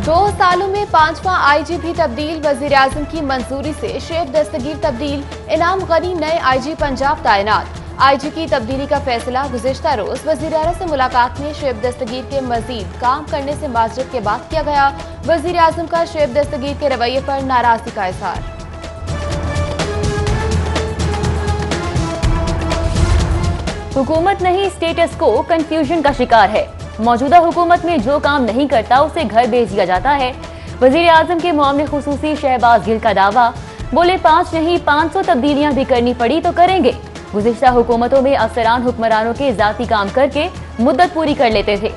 2 सालों में 5वां आईजी भी तब्दील। वजीर-ए-आजम की मंजूरी से शेख दस्तगीर तब्दील। इनाम गनी नए आईजी पंजाब तैनात। आईजी की तब्दीली का फैसला गुज़िश्ता रोज वज़ीर-ए-आला से मुलाकात में शेख दस्तगीर के मजीद काम करने से माजरत के बाद किया गया। वज़ीर-ए-आज़म का शेख दस्तगीर के रवैये पर नाराजगी का इज़हार। हुकूमत नहीं, स्टेटस को कंफ्यूजन का शिकार है। मौजूदा हुकूमत में जो काम नहीं करता उसे घर भेज दिया जाता है। वज़ीर-ए-आज़म के मामले खुसूसी शहबाज गिल का दावा। बोले 5 नहीं 500 तब्दीलियां भी करनी पड़ी तो करेंगे। गुज़िश्ता हुकूमतों में अफसरान हुक्मरानों के जाती काम करके मुद्दत पूरी कर लेते थे।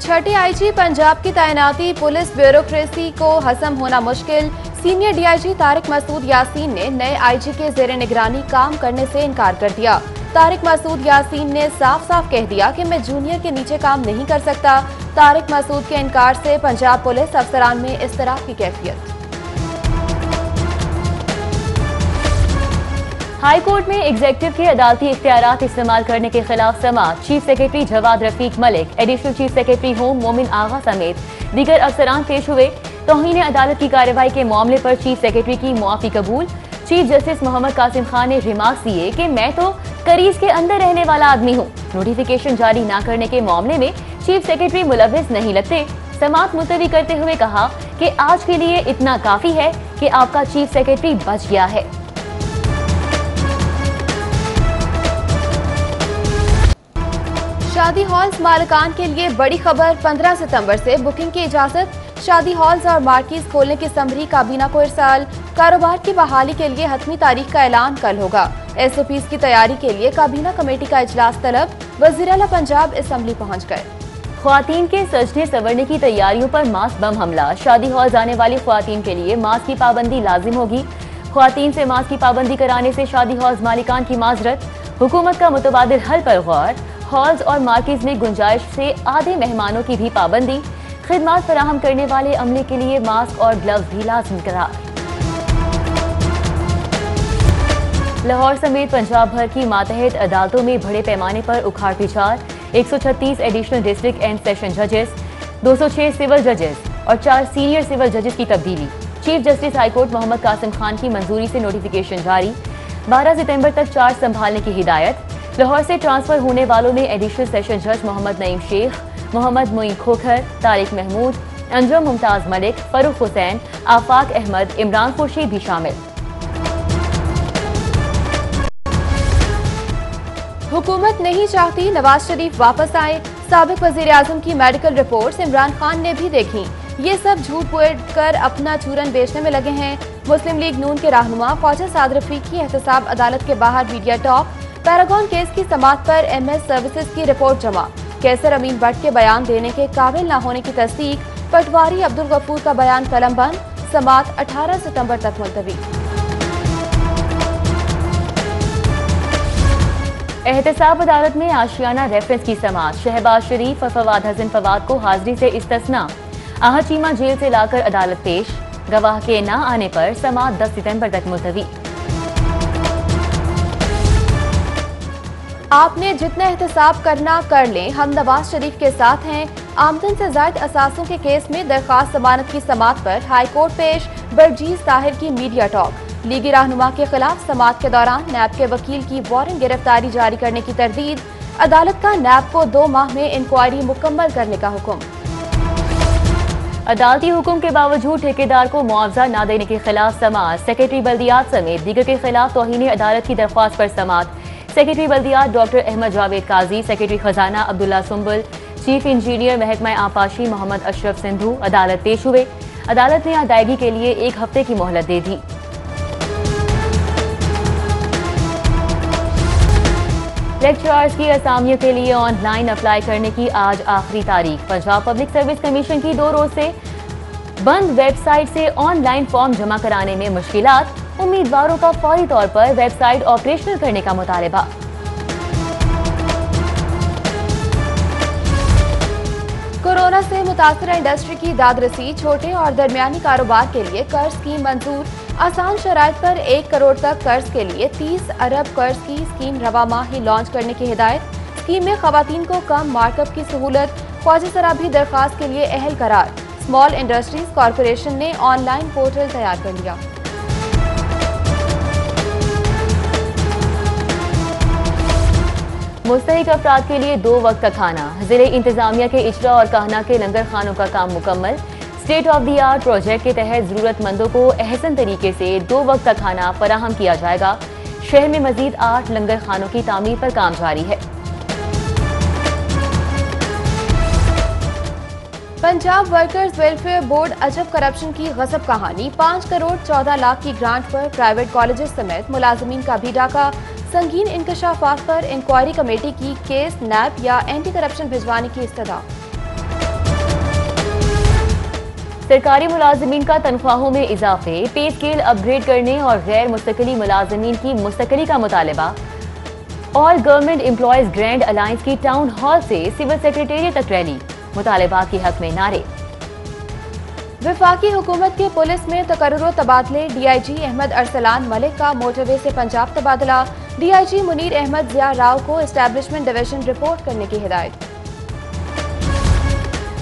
छठे आईजी पंजाब की तैनाती। पुलिस ब्यूरोक्रेसी को हजम होना मुश्किल। सीनियर डीआईजी तारिक मसूद यासीन ने नए आईजी के ज़ेरे निगरानी काम करने से इनकार कर दिया। तारिक मसूद यासीन ने साफ साफ कह दिया कि मैं जूनियर के नीचे काम नहीं कर सकता। तारिक मसूद के इनकार से पंजाब पुलिस अफसरान में इज़्तिराब की कैफियत। हाई कोर्ट में एग्जीक्यूटिव के अदालती इख्तियारात इस्तेमाल करने के खिलाफ समाअत। Chief secretary Jawad Rafiq Malik, additional chief secretary home Momin Agha समेत दीगर अफसरान पेश हुए। तौहीन अदालत की कार्रवाई के मामले पर चीफ सेक्रेटरी की मुआफी कबूल। चीफ जस्टिस मोहम्मद कासिम खान ने रिमार्क्स दिए कि मैं तो करीज के अंदर रहने वाला आदमी हूँ। नोटिफिकेशन जारी न करने के मामले में चीफ सेक्रेटरी मुलव्विस नहीं लगते। समाअत मुलतवी करते हुए कहा कि आज के लिए इतना काफी है कि आपका चीफ सेक्रेटरी बच गया है। शादी हॉल्स मालिकान के लिए बड़ी खबर। 15 सितंबर से बुकिंग की इजाजत। शादी हॉल्स और मार्कीज खोलने की समरी काबीना को इरसाल। कारोबार की बहाली के लिए हतमी तारीख का ऐलान कल होगा। SOPs की तैयारी के लिए काबीना कमेटी का इजलास तलब। वज़ीर-ए-आला पंजाब असम्बली पहुंच गए। ख्वातीन के सजने संवरने की तैयारियों पर मास्क बम हमला। शादी हॉल जाने वाली ख्वातीन के लिए मास्क की पाबंदी लाजिम होगी। ख्वातीन से मास्क की पाबंदी कराने से शादी हॉल्स मालिकान की माजरत। हुकूमत का मुतबादिल हल पर गौर। हॉल्स और मार्केज में गुंजाइश से आधे मेहमानों की भी पाबंदी। खिदमात फराहम करने वाले अमले के लिए मास्क और ग्लव्स भी लाजिम करार। लाहौर समेत पंजाब भर की मातहत अदालतों में बड़े पैमाने पर उखाड़ पिछाड़। 136 एडिशनल डिस्ट्रिक्ट एंड सेशन जजेस, 206 सिविल जजेस और 4 सीनियर सिविल जजेस की तब्दीली। Chief justice high court Mohammad Qasim Khan की मंजूरी से नोटिफिकेशन जारी। 12 सितंबर तक चार्ज संभालने की हिदायत। लाहौर से ट्रांसफर होने वालों में एडिशनल सेशन जज मोहम्मद नईम शेख, मोहम्मद मोइन खोखर, तारिक महमूद, अंजुम मुमताज मलिक, फरूख हुसैन, आफाक अहमद, इमरान खुर्शीद भी शामिल। हुकूमत नहीं चाहती नवाज शरीफ वापस आए। साबिक वज़ीर-ए-आज़म की मेडिकल रिपोर्ट्स इमरान खान ने भी देखी। ये सब झूठ बोल कर अपना चूरन बेचने में लगे हैं। मुस्लिम लीग नून के रहनुमा ख्वाजा साद रफीक की एहतसाब अदालत के बाहर मीडिया टॉक। पैरागॉन केस की समाअत पर MS सर्विसेज की रिपोर्ट जमा। कैसर अमीन भट्ट के बयान देने के काबिल न होने की तस्दीक। पटवारी अब्दुल गफूर का बयान कलमबंद। समाअत 18 सितंबर तक मुलतवी। एहतसाब अदालत में आशियाना रेफरेंस की समाअत। शहबाज शरीफ और फवाद हसन फवाद को हाजिरी से इस्तिस्ना। आहचीमा जेल से लाकर अदालत पेश। गवाह के न आने पर समाअत 10 सितंबर तक मुलतवी। आपने जितना एहतसाब करना कर लें, हम नवाज शरीफ के साथ हैं। आमदन से जायद असासों के केस में दरखास्त जमानत की समाअत पर हाई कोर्ट पेश। बरजीज ताहिर की मीडिया टॉक। लीगी रहनुमा के खिलाफ समाअत के दौरान नैब के वकील की वारंट गिरफ्तारी जारी करने की तरदीद। अदालत का नैब को 2 माह में इंक्वायरी मुकम्मल करने का हुक्म। अदालती हुक्म के बावजूद ठेकेदार को मुआवजा न देने के खिलाफ समाअत। सेक्रेटरी बल्दियात समेत दीगर के खिलाफ तौहीन अदालत की दरख्वास्त पर समाअत। सेक्रेटरी बल्दियात डॉक्टर अहमद जावेद काजी, सेक्रेटरी खजाना अब्दुल्ला सुंबुल, चीफ इंजीनियर महकमा आपाशी मोहम्मद अशरफ सिंधु अदालत पेश हुए। अदालत ने अदायगी के लिए 1 हफ्ते की मोहलत दे दी। लेक्चरर्स की असामियों के लिए ऑनलाइन अप्लाई करने की आज आखिरी तारीख। पंजाब पब्लिक सर्विस कमीशन की 2 रोज से बंद वेबसाइट से ऑनलाइन फॉर्म जमा कराने में मुश्किलात। उम्मीदवारों का फौरी तौर पर वेबसाइट ऑपरेशनल करने का मुतालबा। कोरोना से मुतासरा इंडस्ट्री की दादरसी। छोटे और दरमियानी कारोबार के लिए कर्ज स्कीम मंजूर। आसान शराइत पर 1 करोड़ तक कर्ज के लिए 30 अरब कर्ज की स्कीम रवा माह ही लॉन्च करने की हिदायत। स्कीम में खवातीन को कम मार्कअप की सहूलत। ख्वाजा सराबी दरखास्त के लिए अहल करार। स्मॉल इंडस्ट्रीज कॉरपोरेशन ने ऑनलाइन पोर्टल तैयार कर लिया। मुस्तहिक अफराद के लिए 2 वक्त का खाना। जिले इंतजामिया के इजरा और कहना के लंगर खानों का काम मुकम्मल। State of the art project के तहत जरूरतमंदों को अहसन तरीके से 2 वक्त का खाना फराहम किया जाएगा। शहर में मजीद 8 लंगर खानों की तामीर पर काम जारी है। पंजाब वर्कर्स वेलफेयर बोर्ड अजब करप्शन की गजब कहानी। 5 करोड़ 14 लाख की ग्रांट पर प्राइवेट कॉलेजेस समेत मुलाजमीन का भी डाका। संगीन इंकशाफात पर इंक्वायरी कमेटी की केस नैब या एंटी करप्शन भिजवाने की इस्तदा। सरकारी मुलाजमीन का तनख्वाहों में इजाफे, पे स्केल अपग्रेड करने और गैर मुस्तकिली मुलाजमीन की मुस्तकिली का मुतालबा। All government employees grand alliance की टाउन हॉल से सिविल सेक्रेटेरिएट तक रैली। मुतालबात की हक में नारे। वफाकी हुकूमत के पुलिस में तकर्रुर तबादले। डीआईजी अहमद अरसलान मलिक का मोटरवे से पंजाब तबादला। डीआईजी मुनीर अहमद जिया राव को एस्टैब्लिशमेंट डिवीजन रिपोर्ट करने की हिदायत।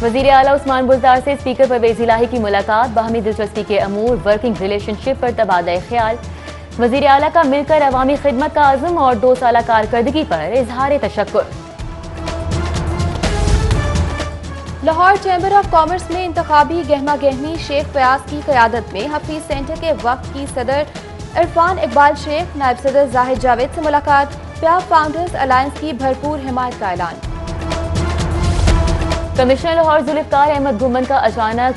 वजीर आला उस्मान बुज़दार से स्पीकर परवेज इलाही की मुलाकात। बाहमी दिलचस्पी के अमूर, वर्किंग रिलेशनशिप पर तबादला ख्याल। वजीर आला का मिलकर अवामी खिदमत का आज़म और 2 साला कारकर्दगी पर इजहार तशक्कुर। लाहौर चैम्बर ऑफ कॉमर्स में इंतखाबी गहमा गहमी। शेख फयाज की क़यादत में हफीज सेंटर के वक्त की सदर इरफान इकबाल शेख, नायब सदर जाहिद जावेद से मुलाकात। प्याब फाउंडर्स अलायंस की भरपूर हिमायत का ऐलान। कमिश्नर लाहौर जुल्फकार अहमद घुमन का अचानक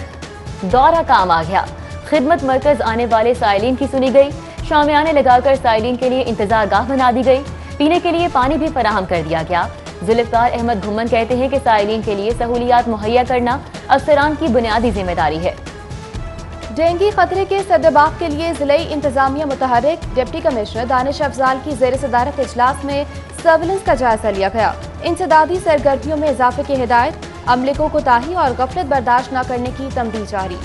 दौरा काम आ गया। खिदमत मरकज आने वाले साइलिन की सुनी गई। शामियाने लगाकर साइलिन के लिए इंतजार गाह बना दी गई। पीने के लिए पानी भी फराहम कर दिया गया। जुल्फकार अहमद घुमन कहते हैं कि साइलिन के लिए सहूलियात मुहैया करना अफसरान की बुनियादी जिम्मेदारी है। डेंगू खतरे के सद्देबाग के लिए जिले इंतजामिया मुतहर्रिक। डिप्टी कमिश्नर दानिश अफजाल की जेर सदारत इजलास में सर्विलेंस का जायजा लिया गया। इंसदादी सरगर्मियों में इजाफे की हिदायत। अमले को कोताही और गफलत बर्दाश्त न करने की तंबीह जारी।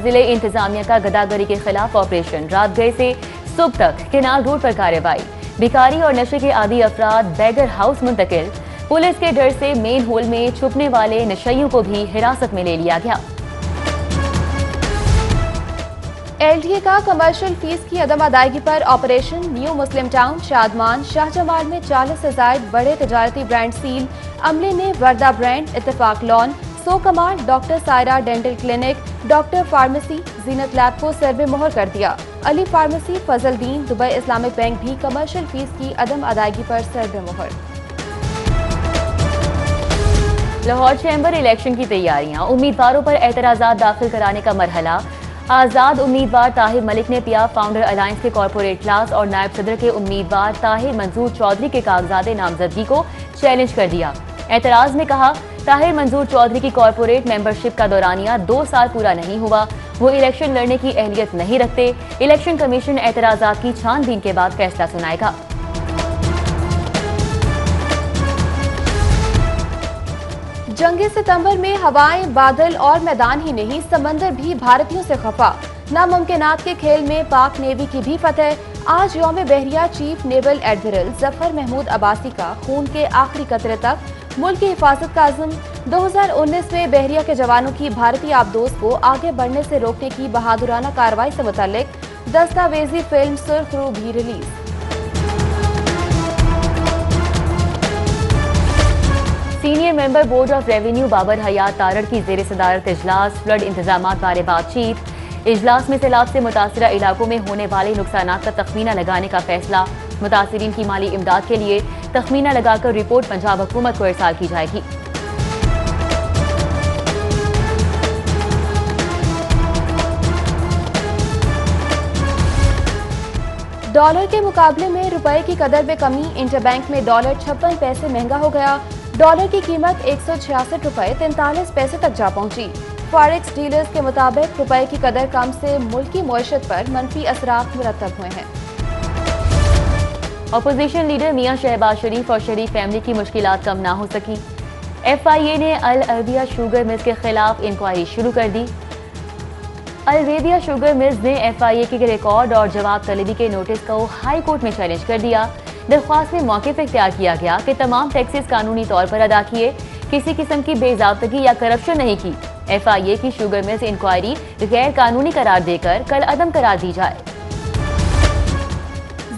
जिले इंतजामिया का गदागरी के खिलाफ ऑपरेशन। रात गए से सुबह तक केनाल रोड पर कार्रवाई। भिखारी और नशे के आदी अफराद बैगर हाउस मुंतकिल। पुलिस के डर से मेन होल में छुपने वाले नशइयों को भी हिरासत में ले लिया गया। एलडीए का कमर्शियल फीस की अदम अदायगी पर ऑपरेशन। न्यू मुस्लिम टाउन, शादमान, शाहजमाल में 40 से ज्यादा बड़े तजारती ब्रांड सील। अमले ने वर्दा ब्रांड, इत्तेफाक लॉन, सो कमाल, doctor Saira dental clinic, doctor pharmacy, Zeenat lab को सरबे मोहर कर दिया। Ali pharmacy, Fazal Din, Dubai Islamic bank भी कमर्शियल फीस की अदम अदायगी पर सरबे मोहर। लाहौर चैम्बर इलेक्शन की तैयारियां। उम्मीदवारों पर एतराजात दाखिल कराने का मरहला। आजाद उम्मीदवार ताहिर मलिक ने पिया फाउंडर अलायंस के कॉर्पोरेट क्लास और नायब सदर के उम्मीदवार ताहिर मंजूर चौधरी के कागजात नामजदगी को चैलेंज कर दिया। एतराज में कहा, ताहिर मंजूर चौधरी की कॉर्पोरेट मेंबरशिप का दौरानिया 2 साल पूरा नहीं हुआ। वो इलेक्शन लड़ने की अहलियत नहीं रखते। इलेक्शन कमीशन एतराजात की छानबीन के बाद फैसला सुनाएगा। जंगे सितंबर में हवाएं, बादल और मैदान ही नहीं, समंदर भी भारतीयों से खफा। नामुमकिनात के खेल में पाक नेवी की भी फतह। आज यौम बहरिया chief naval admiral Zafar Mahmood Abbasi का खून के आखिरी कतरे तक मुल्क की हिफाजत का अज़्म। 2019 में बहरिया के जवानों की भारतीय आबदोज को आगे बढ़ने से रोकने की बहादुराना कार्रवाई से मुतल्लिक दस्तावेजी फिल्म सुर्ख रू भी release. Senior member board of revenue Babar Hayat Tarar की जेर सदारत इजलास। फ्लड इंतजामात बारे बातचीत। इजलास में सैलाब से मुतासरा इलाकों में होने वाले नुकसानात का तखमीना लगाने का फैसला। मुतासरीन की माली इमदाद के लिए तखमीना लगाकर रिपोर्ट पंजाब हुकूमत को इरसाल की जाएगी। डॉलर के मुकाबले में रुपए की कदर में कमी। इंटरबैंक में डॉलर 56 पैसे महंगा हो गया। डॉलर की कीमत 166 रुपए 43 पैसे तक जा पहुंची। फॉरेक्स डीलर्स के मुताबिक रुपए की कदर कम से मुल्की मईशत पर मनफी असरात मुरतब हुए हैं। अपोजिशन लीडर मियां शहबाज शरीफ और शरीफ फैमिली की मुश्किलात कम ना हो सकी। FIA ने अल अरबिया शुगर मिल्स के खिलाफ इंक्वायरी शुरू कर दी। अल अरबिया शुगर मिल्स ने FIA के रिकॉर्ड और जवाब तलबी के नोटिस को हाई कोर्ट में चैलेंज कर दिया। दरख्वास्त में मौक़िफ़ इख्तियार किया गया कि तमाम टैक्सेस कानूनी तौर पर अदा किए, किसी किस्म की बेज़ाब्तगी या करप्शन नहीं की। FIA की शुगर मिल से इंक्वायरी गैर कानूनी करार देकर कल अदम करार दी जाए।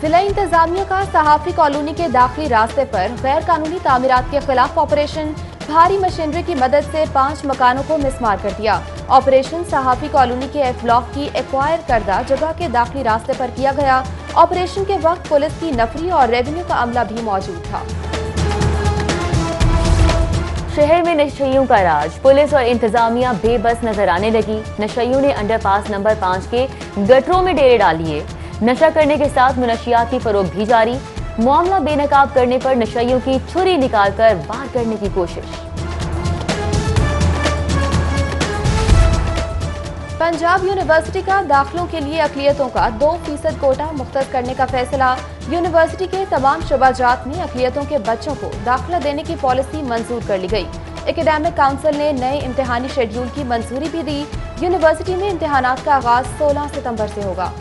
जिला इंतजामिया का सहाफी कॉलोनी के दाखिली रास्ते पर गैर कानूनी तामीरात के खिलाफ ऑपरेशन, भारी मशीनरी की मदद से 5 मकानों को मिसमार कर दिया। ऑपरेशन सहाफी कॉलोनी के F ब्लॉक की एक्वायर करदा जगह के दाखिली रास्ते पर किया गया। ऑपरेशन के वक्त पुलिस की नफरी और रेवेन्यू का अमला भी मौजूद था। शहर में नशइयों का राज, पुलिस और इंतजामिया बेबस नजर आने लगी। नशइयों ने अंडरपास नंबर 5 के गटरों में डेरे डाल लिए। नशा करने के साथ मुनशियात की फरोख्त भी जारी। मामला बेनकाब करने पर नशइयों की छुरी निकालकर वार करने की कोशिश। पंजाब यूनिवर्सिटी का दाखिलों के लिए अक़लियतों का 2% कोटा मुख्तस करने का फैसला। यूनिवर्सिटी के तमाम शुबाजात में अक़लियतों के बच्चों को दाखिला देने की पॉलिसी मंजूर कर ली गई। एकेडमिक काउंसिल ने नए इम्तिहानी शेड्यूल की मंजूरी भी दी। यूनिवर्सिटी में इम्तिहानात का आगाज 16 सितंबर से होगा।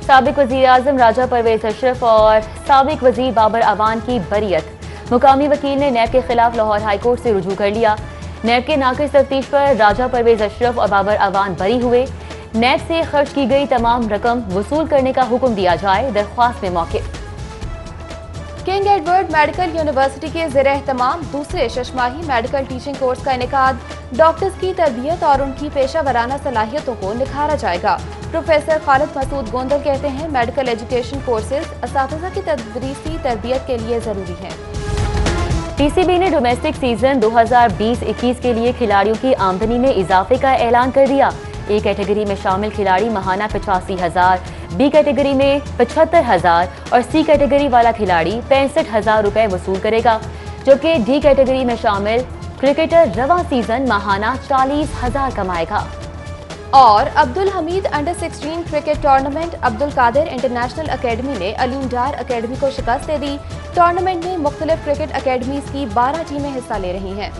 साबिक वज़ीर आज़म राजा परवेज अशरफ और साबिक वज़ीर बाबर अवान की बरीयत। मुकामी वकील ने नैब के खिलाफ लाहौर हाईकोर्ट से रुजू कर लिया। नैब के नाक़िस तफ्तीश पर राजा परवेज अशरफ और बाबर अवान बरी हुए। नैब से खर्च की गई तमाम रकम वसूल करने का हुक्म दिया जाए, दरख्वास्त में मौक़िफ़। किंग एडवर्ड मेडिकल यूनिवर्सिटी के ज़ेर एहतमाम दूसरे शशमाही मेडिकल टीचिंग कोर्स का इनेकाद। डॉक्टर्स की तरबियत और उनकी पेशा वराना सलाहियतों को निखारा जाएगा। प्रोफेसर खालिद मसूद गोंदल कहते हैं, मेडिकल एजुकेशन कोर्सेज असातिज़ा की तदरीसी तरबियत के लिए जरूरी हैं। PCB ने डोमेस्टिक सीजन 2020-21 के लिए खिलाड़ियों की आमदनी में इजाफे का ऐलान कर दिया। A कैटेगरी में शामिल खिलाड़ी माहाना 85,000, B कैटेगरी में 75,000 और C कैटेगरी वाला खिलाड़ी 65,000 रुपए वसूल करेगा, जबकि D कैटेगरी में शामिल क्रिकेटर रवां सीजन माहाना 40,000 कमाएगा। और Abdul Hameed under 16 cricket tournament, Abdul Qadir international academy ने अलीम डार अकेडमी को शिकस्त दे दी। टूर्नामेंट में मुख्तलिफ क्रिकेट अकेडमीज की 12 टीमें हिस्सा ले रही हैं।